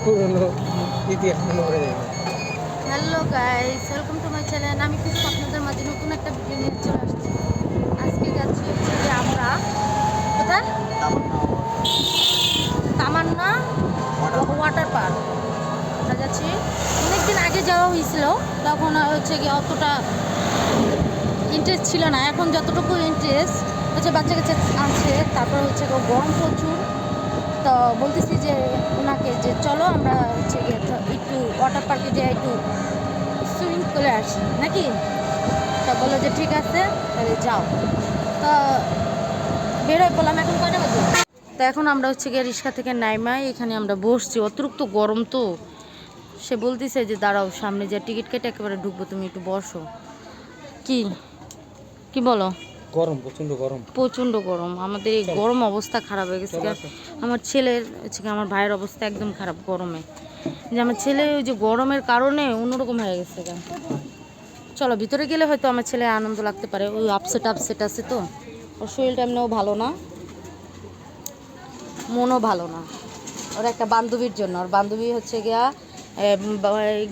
পুরনো ইতিহাস মনে পড়ে যাবে। Hello guys, welcome to my channel. আমি কিন্তু আপনাদের মাঝে নতুন একটা ভিডিও নিয়ে চলে আসছি। আজকে যাচ্ছি হচ্ছে যে আমরা কোথায় তামান্না ওয়াটার পার্ক আমরা যাচ্ছি। অনেকদিন আগে যাওয়া হয়েছিল, তখন হচ্ছে গিয়ে অতটা ইন্টারেস্ট ছিল না। এখন যতটুকু ইন্টারেস্ট হচ্ছে বাচ্চা কাচ্চা আছে, তারপর হচ্ছে গরম প্রচুর। তো বলতেছি যে ওনাকে যে চলো আমরা হচ্ছে গিয়ে একটু ওয়াটার পার্কে যাই, একটু সুইমিং করে আসি নাকি। তা বললো যে ঠিক আছে তাহলে যাও। তো বেরোয় বললাম। এখন কয়টা বাজে? তো এখন আমরা হচ্ছে গিয়ে রিক্সা থেকে নাইমাই এখানে আমরা বসছি। অতিরিক্ত গরম তো, সে বলতেছে যে দাঁড়াও সামনে যে টিকিট কেটে একেবারে ঢুকবো, তুমি একটু বসো। কি কি বলো? গরম, প্রচন্ড গরম, প্রচণ্ড গরম। আমাদের এই গরম অবস্থা খারাপ হয়ে গেছে। আমার ছেলের হচ্ছে কি, আমার ভাইয়ের অবস্থা একদম খারাপ গরমে। যে আমার ছেলে ওই যে গরমের কারণে অন্যরকম হয়ে গেছে। চলো ভিতরে গেলে হয়তো আমার ছেলে আনন্দ লাগতে পারে। ওই আপসেট আছে তো, ওর শরীরটা এমনিও ভালো না, মনও ভালো না। ওর একটা বান্ধবীর জন্য, ওর বান্ধবী হচ্ছে গিয়া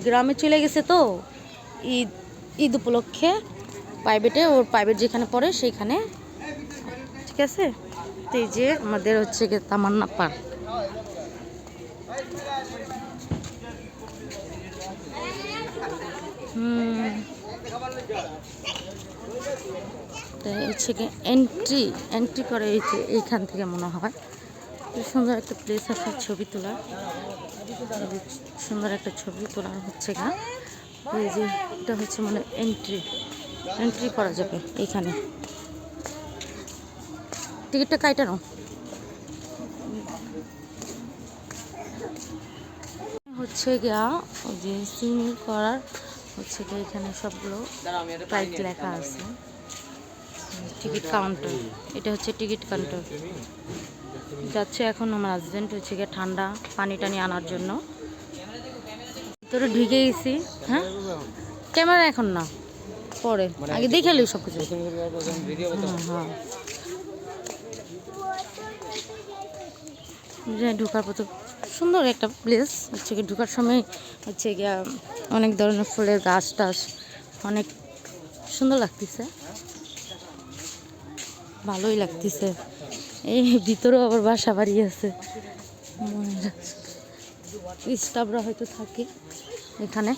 গ্রামে চলে গেছে তো ঈদ ঈদ উপলক্ষে প্রাইভেটে, ওর প্রাইভেট যেখানে পড়ে সেইখানে। ঠিক আছে, তো এই যে আমাদের হচ্ছে গিয়ে তামান্না পার্ক। তো হচ্ছে গিয়ে এন্ট্রি করে এইখান থেকে মনে হয়। সুন্দর একটা প্লেস আছে ছবি তোলার, সুন্দর একটা ছবি তোলার হচ্ছে গা। এই যে এটা হচ্ছে মানে এন্ট্রি করা যাবে এইখানে। টিকিটটা কাইটানো হচ্ছে গিয়া ওই যে সুইমিং করার হচ্ছে গিয়ে এখানে সবগুলো প্রাইস লেখা আছে। টিকিট কাউন্টার, এটা হচ্ছে টিকিট কাউন্টার। যাচ্ছে এখন আমার হাজবেন্ড হচ্ছে গিয়ে ঠান্ডা পানি টানি আনার জন্য। ভিতরে ঢুকে গেছি। হ্যাঁ, ক্যামেরা এখন না, পরে আগে দেখে এলি সব কিছু। হ্যাঁ, ঢোকার পথে সুন্দর একটা প্লেস হচ্ছে গিয়ে। ঢোকার সময় হচ্ছে গিয়া অনেক ধরনের ফুলের গাছ টাছ, অনেক সুন্দর লাগতেছে, ভালোই লাগতেছে। এই ভিতরেও আবার বাসা বাড়ি আছে, স্টাফরা হয়তো থাকে এখানে।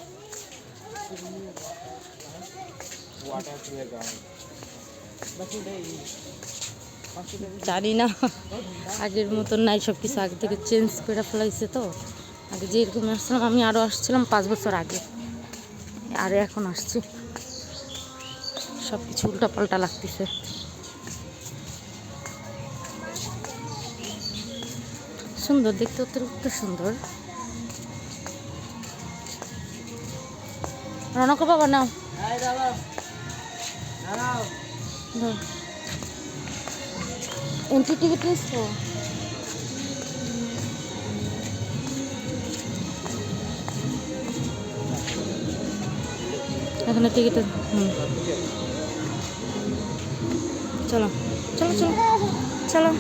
জানি না, আগের মতন নাই, সব কিছু আগে থেকে চেঞ্জ করে ফেলাইছে তো। আগে যেরকম আসছিলাম, আমি আরও আসছিলাম 5 বছর আগে, আর এখন আসছি, সব কিছু উল্টাপাল্টা লাগতেছে। সুন্দর দেখতে, অতিরিক্ত সুন্দর। রনক বাবা নাও, এন্ট্রি টিকিট নিস তো। এখানে টিকিট। চলো চলো চলো চলো।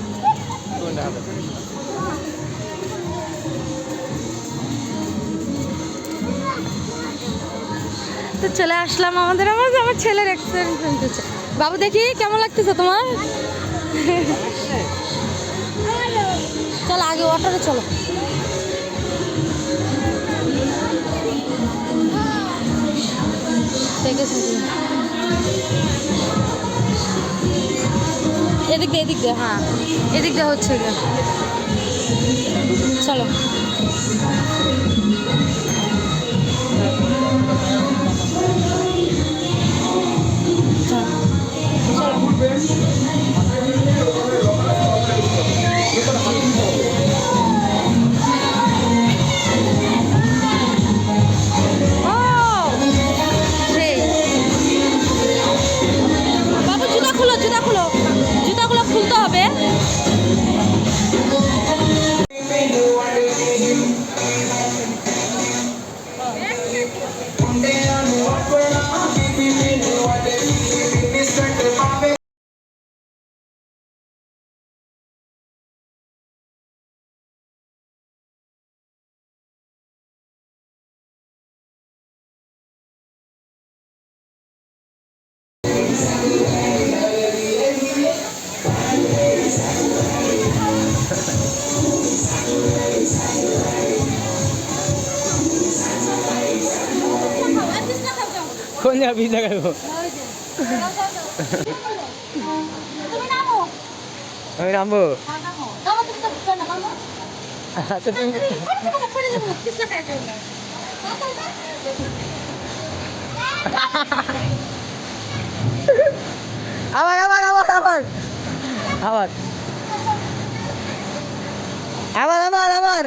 তো চলে আসলাম আমার ছেলের এক্সপিরিয়েন্স হচ্ছে। বাবু দেখি কেমন লাগতেছে তোমার? চলো আগে ওয়াটারে চলো। এদিক দিয়ে হ্যাঁ, এদিক দিয়ে হচ্ছে চলো। জুতাগুলো খুলতে হবে। কোন জায়গা পিজা খাবো? আমি নামবো। আচ্ছা তুমি আবার আবার আবার আবার আবার আবার আবার আবার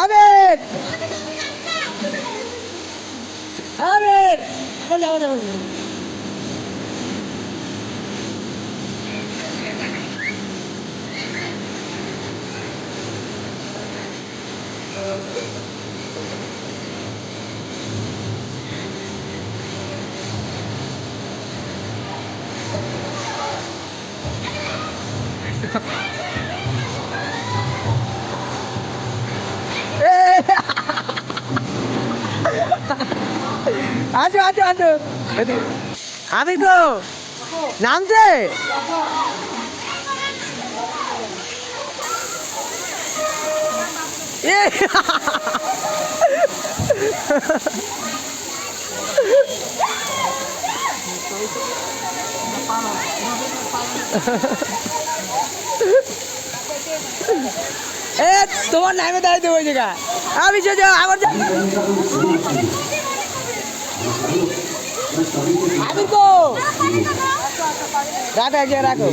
আবেদ আবেদ আবার আবার আসো আসো আসো আমি তো নামছে এ তোমার নামে দাঁড়িয়ে দেবো ওই জায়গা আমি যাও আমার আমি তো রাখো এক জায়গায় রাখো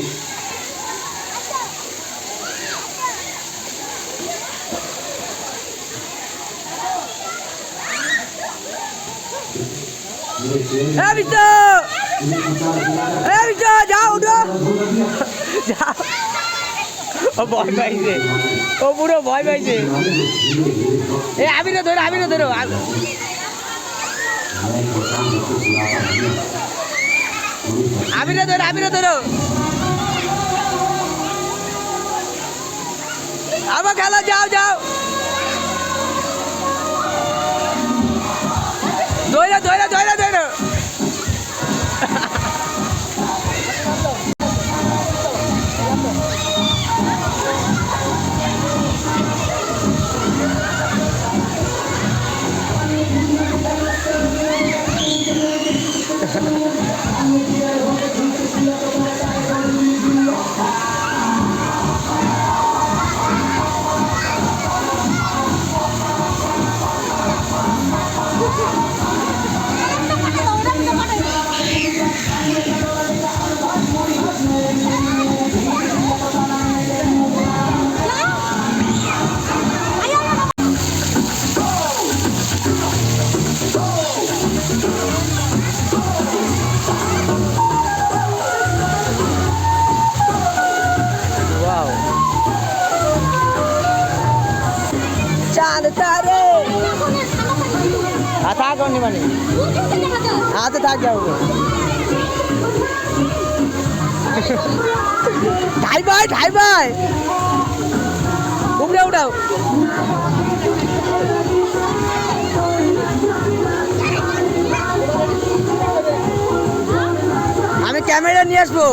যাও উঠো যাও ও ভয় পাইছে ও পুরো ভয় পাইছে এ আমি না ধরো আমি না ধরো আমার খেলা যাও যাও ধরো চাঁদ তারে থাক অন্য মানে হাতে থাক যাবো ঠাই ভাই উপরে উঠাও আমি ক্যামেরা নিয়ে আসবো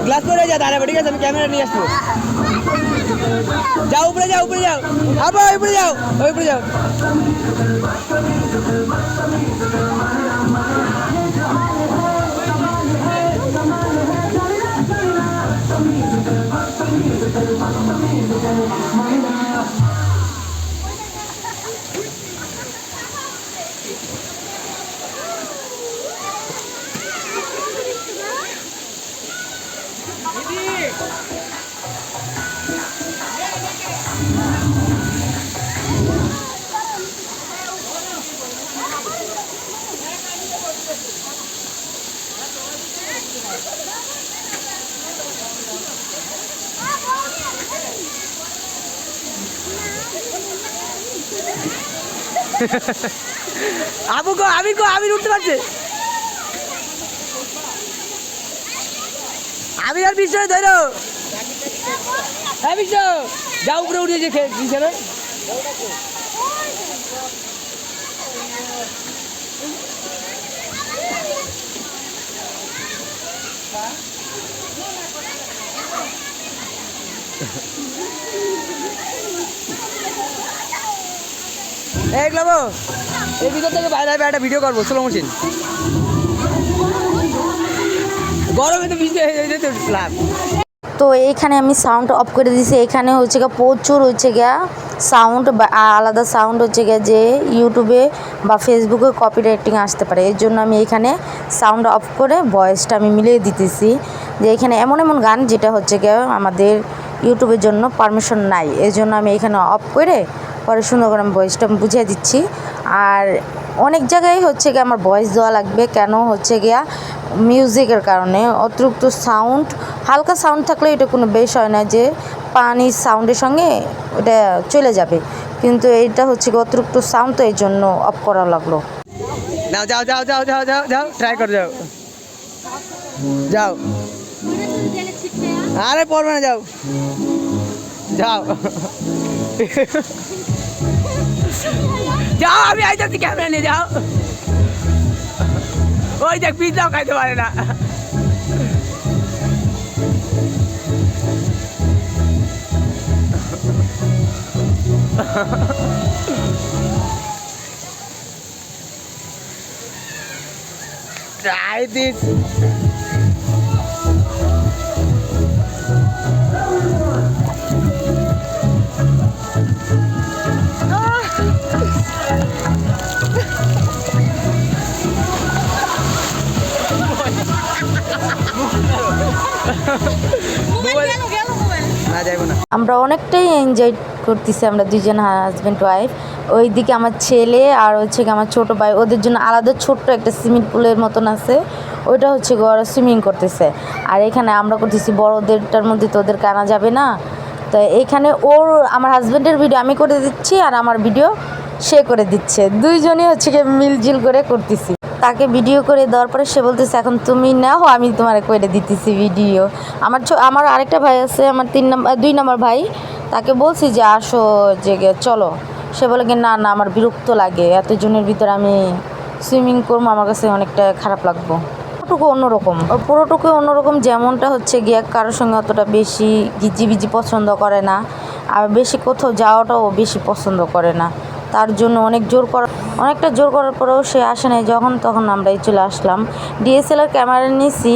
গ্লাস করে যা দাঁড়াবো ঠিক আছে আমি ক্যামেরা নিয়ে আসবো যাও উপরে যাও আবার উপরে যাও আমি উঠতে পারছি আমি আর বিশ্ব ধরো বিশ্ব যাও উপরে উঠে যে এই গ্লাবো এই ভিতর থেকে বাইরে একটা ভিডিও করবো স্লো মোশন গরমে তো ভিজে হয়ে যেতে লাভ। তো এইখানে আমি সাউন্ড অফ করে দিয়েছি। এখানে হচ্ছে গিয়ে প্রচুর হচ্ছে গিয়া সাউন্ড বা আলাদা সাউন্ড হচ্ছে গিয়ে যে ইউটিউবে বা ফেসবুকে কপিরাইটিং আসতে পারে, এর জন্য আমি এখানে সাউন্ড অফ করে ভয়েসটা আমি মিলিয়ে দিতেছি যে এখানে এমন এমন গান যেটা হচ্ছে গিয়ে আমাদের ইউটিউবের জন্য পারমিশন নাই, এই জন্য আমি এখানে অফ করে পরে সুন্দর করে আমি ভয়েসটা বুঝিয়ে দিচ্ছি। আর অনেক জায়গায় হচ্ছে গিয়ে আমার ভয়েস দেওয়া লাগবে, কেন হচ্ছে গিয়া মিউজিকের কারণে অতিরিক্ত সাউন্ড, হালকা সাউন্ড থাকলে এটা কোনো বেশ হয় না যে পানির সাউন্ডের সঙ্গে ওটা চলে যাবে, কিন্তু এইটা হচ্ছে গিয়ে অতিরিক্ত সাউন্ড, তো এই জন্য অফ করা লাগলো। যাও যাও যাও যাও যাও যাও যাও ট্রাই কর যাও যাও আরে পড়বে না যাও যাও যাও আমি আইতাছি ক্যামেরা নিয়ে যাও ওই দেখ পিৎজাও খাইতে পারে না try this না যাইব না। আমরা অনেকটাই এনজয় করতেছি, আমরা দুইজন হাজব্যান্ড ওয়াইফ। ওইদিকে আমার ছেলে আর হচ্ছে কি আমার ছোটো ভাই, ওদের জন্য আলাদা ছোট্ট একটা সুইমিং পুলের মতন আছে, ওইটা হচ্ছে ওরা সুইমিং করতেছে। আর এখানে আমরা করতেছি বড়োদেরটার মধ্যে, তো ওদেরকে আনা যাবে না, তো এইখানে ওর আমার হাজব্যান্ডের ভিডিও আমি করে দিচ্ছি আর আমার ভিডিও সে করে দিচ্ছে, দুইজনই হচ্ছে কি মিলজিল করে করতেছি। তাকে ভিডিও করে দেওয়ার পরে সে বলতেছে এখন তুমি নাও, আমি তোমার করে দিতেছি ভিডিও। আমার আরেকটা ভাই আছে, আমার 2 নম্বর ভাই, তাকে বলছি যে আসো যে চলো, সে বলে কি না না আমার বিরক্ত লাগে, এতজনের ভিতরে আমি সুইমিং করবো, আমার কাছে অনেকটা খারাপ লাগবো। পুরোটুকু অন্যরকম, যেমনটা হচ্ছে গিয়ে কারোর সঙ্গে অতটা বেশি গিজিবিজি পছন্দ করে না, আর বেশি কোথাও যাওয়াটাও বেশি পছন্দ করে না, তার জন্য অনেকটা জোর করার পরেও সে আসে নাই, যখন তখন আমরাই চলে আসলাম। ডিএসএলআর ক্যামেরা নিয়েছি,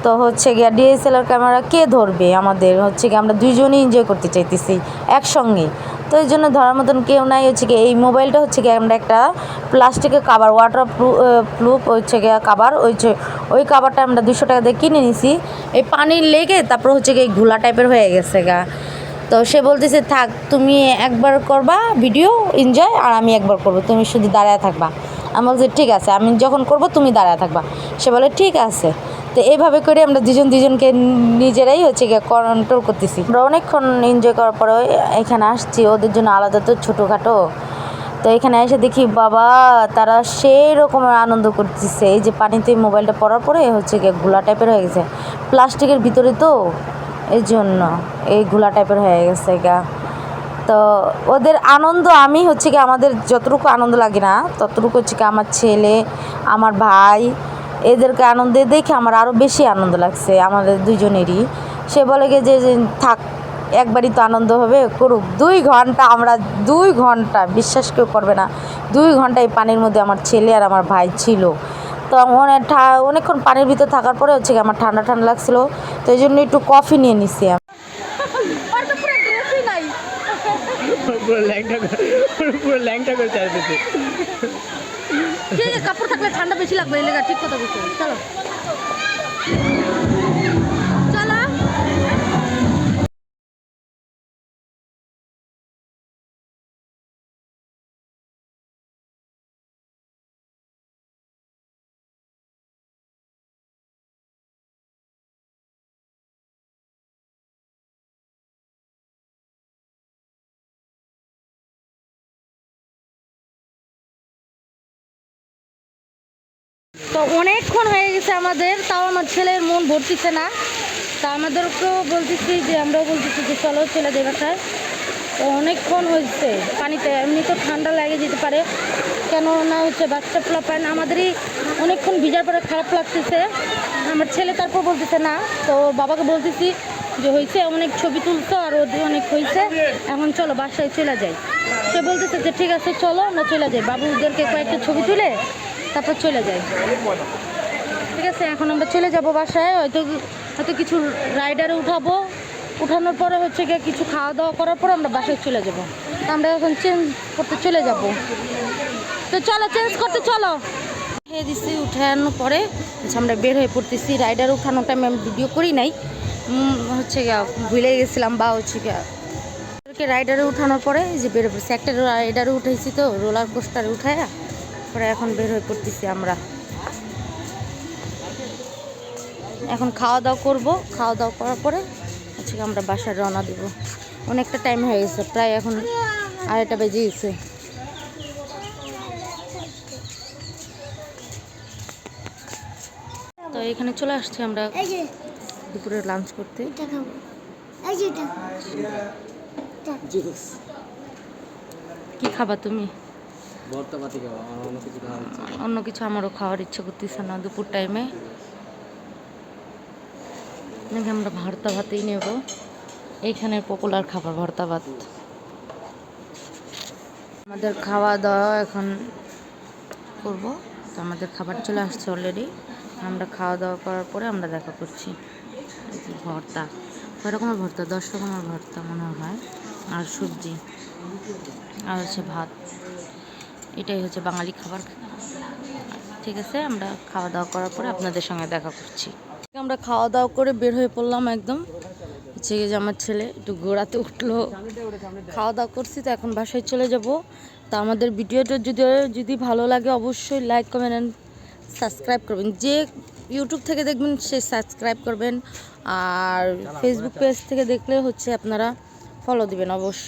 তো হচ্ছে গিয়ে ডিএসএলআর ক্যামেরা কে ধরবে, আমাদের হচ্ছে গিয়ে আমরা দুইজনই এনজয় করতে চাইতেছি একসঙ্গে, তো এই জন্য ধরার মতন কেউ নাই। হচ্ছে গিয়ে এই মোবাইলটা হচ্ছে গিয়ে আমরা একটা প্লাস্টিকের কাভার, ওয়াটার প্রুফ হচ্ছে গিয়ে কাভার, ওই কাভারটা আমরা 200 টাকা দিয়ে কিনে নিছি। এই পানি লেগে তারপর হচ্ছে গিয়ে ঘোলা টাইপের হয়ে গেছে গা, তো সে বলতেছে থাক তুমি একবার করবা ভিডিও এনজয়, আর আমি একবার করব, তুমি শুধু দাঁড়ায় থাকবা। আমি বলছি ঠিক আছে, আমি যখন করব তুমি দাঁড়ায় থাকবা। সে বলে ঠিক আছে। তো এইভাবে করে আমরা দুজনকে নিজেরাই হচ্ছে গিয়ে কন্ট্রোল করতেছি। আমরা অনেকক্ষণ এনজয় করার পরে এখানে আসছি, ওদের জন্য আলাদা তো ছোটোখাটো, তো এখানে এসে দেখি বাবা তারা সেই রকমের আনন্দ করতেছে। এই যে পানিতে মোবাইলটা পড়ার পরে হচ্ছে গিয়ে ঘোলা টাইপের হয়ে গেছে, প্লাস্টিকের ভিতরে তো এই জন্য এই ঘোলা টাইপের হয়ে গেছে গা। তো ওদের আনন্দ, আমি হচ্ছে কি আমাদের যতটুকু আনন্দ লাগে না ততটুকু হচ্ছে কি আমার ছেলে আমার ভাই এদেরকে আনন্দ দেখে আমার আরও বেশি আনন্দ লাগছে আমাদের দুজনেরই। সে বলে গিয়ে যে থাক একবারই তো আনন্দ হবে, করুক। 2 ঘন্টা আমরা 2 ঘন্টা, বিশ্বাস কেউ করবে না, 2 ঘন্টা এই পানির মধ্যে আমার ছেলে আর আমার ভাই ছিল। তো অনেকক্ষণ পানির ভিতর থাকার পরে হচ্ছে আমার ঠান্ডা ঠান্ডা লাগছিলো, তো এই জন্য একটু কফি নিয়ে নিছি। কাপড় থাকলে ঠান্ডা বেশি লাগবে, এই লেগা ঠিক কথা বলছো। চলো চলো। তো অনেকক্ষণ হয়ে গেছে আমাদের, তাও আমার ছেলের মন ভরতিছে না, তা আমাদেরকেও বলতেছি যে আমরাও বলতেছি যে চলো ছেলেদের বাসায়। তো অনেকক্ষণ হয়েছে পানিতে, এমনি তো ঠান্ডা লেগে যেতে পারে, কেননা হচ্ছে বাচ্চা পোলাপান আমাদেরই অনেকক্ষণ ভিজার পরে খারাপ লাগতেছে। আমার ছেলে তারপর বলতেছে না, তো ওর বাবাকে বলতেছি যে হয়েছে অনেক ছবি তুলতো আর ওদের অনেক হয়েছে, এখন চলো বাসায় চলে যাই। সে বলতেছে যে ঠিক আছে চলো আমরা চলে যাই, বাবুদেরকে কয়েকটা ছবি তুলে তারপর চলে যাই। ঠিক আছে, এখন আমরা চলে যাব বাসায়, হয়তো হয়তো কিছু রাইডারে উঠাবো, উঠানোর পরে হচ্ছে গিয়ে কিছু খাওয়া দাওয়া করার পর আমরা বাসায় চলে যাব। তো আমরা এখন চেঞ্জ করতে চলে যাব, তো চলো চেঞ্জ করতে চলো। খেয়ে দিচ্ছি, উঠানোর পরে হচ্ছে আমরা বের হয়ে পড়তেছি। রাইডার উঠানোর টাইমে আমি ভিডিও করি নাই, হচ্ছে গিয়া ভুলে গেছিলাম, বা হচ্ছে গিয়া রাইডারে উঠানোর পরে এই যে বের হয়ে পড়ছি। একটা রাইডারে উঠেছি তো রোলার কোস্টারে উঠায়, পরে এখন বের হয়ে পড়তেছি আমরা। এখন খাওয়া দাওয়া করবো, খাওয়া দাওয়া করার পরে হচ্ছে আমরা বাসায় রওনা দেবো। অনেকটা টাইম হয়ে গেছে, প্রায় এখন 2:30 বেজে গেছে। তো এখানে চলে আসছি আমরা দুপুরে লাঞ্চ করতে। কি খাবা তুমি? অন্য কিছু আমারও খাওয়ার ইচ্ছা করতেছে না দুপুর টাইমে। আমরা ভর্তা ভাতই নেব, এইখানে পপুলার খাবার ভর্তা ভাত। আমাদের খাওয়া দাওয়া এখন করব, তো আমাদের খাবার চলে আসছে অলরেডি। আমরা খাওয়া দাওয়া করার পরে আমরা দেখা করছি। ভর্তা, কয় রকমের ভর্তা? 10 রকমের ভর্তা মনে হয়, আর সবজি, আর হচ্ছে ভাত। এটাই হচ্ছে বাঙালি খাবার। ঠিক আছে, আমরা খাওয়া দাওয়া করার পরে আপনাদের সঙ্গে দেখা করছি। আমরা খাওয়া দাওয়া করে বের হয়ে পড়লাম একদম। হচ্ছে যে আমার ছেলে একটু ঘোরাতে উঠলো, খাওয়া দাওয়া করছি, তো এখন বাসায় চলে যাব। তো আমাদের ভিডিওটা যদি ভালো লাগে অবশ্যই লাইক কমেন্ট অ্যান্ড সাবস্ক্রাইব করবেন। যে ইউটিউব থেকে দেখবেন সে সাবস্ক্রাইব করবেন, আর ফেসবুক পেজ থেকে দেখলে হচ্ছে আপনারা ফলো দিবেন অবশ্যই।